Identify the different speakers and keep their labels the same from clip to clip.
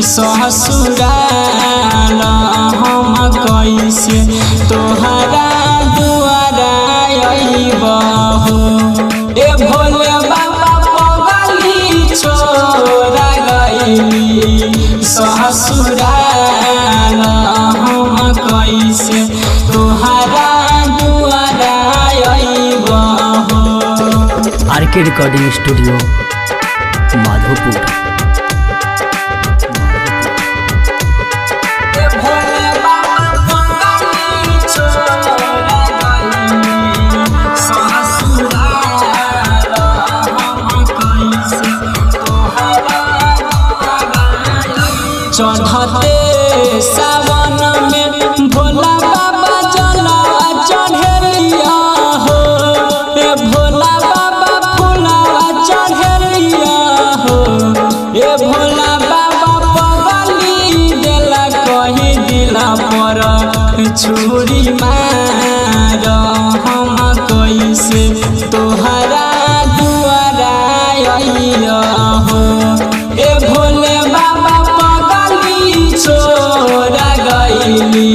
Speaker 1: ससुराल हम कैसे तोहरा दुआरा अइबहु। ए भोले बाबा पगली छोड़ा गइली ससुराल हम कैसे तोहरा दुआरा अइबहु।
Speaker 2: RK recording studio Madhopur.
Speaker 1: चढ़ते सावन में भोला बाबा जलवा चढ़ेलिया हो। ए भोला बाबा फुलवा चढ़ेलिया हो। ए भोला बाबा पगली देला कही दिला पर छुरी मार हम कैसे तोहरा दुआरा अइबहु। ए भोले बाबा छोड़ा गइली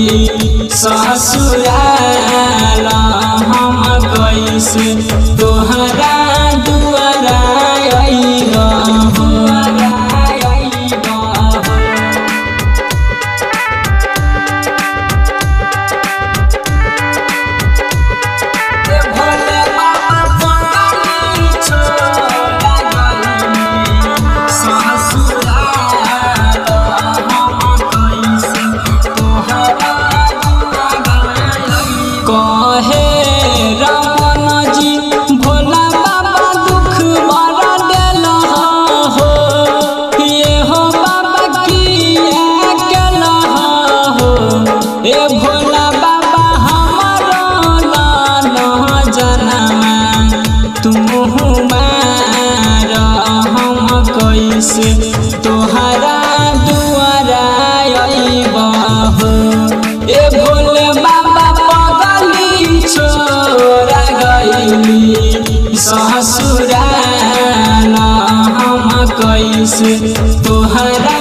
Speaker 1: ससुराल हम कैसे तोहरा दुआरा अइबहु। कहे रमन जी भोला बाबा दुख बड़ा देल हो। ये हो बाबा किया केल हो। ए भोला बाबा हमारो न जनमा तुम मार हम कैसे तोहरा दुआरा अइबहु। ए भोले बाबा छोड़ा गइली ससुराल हम कैसे तोहरा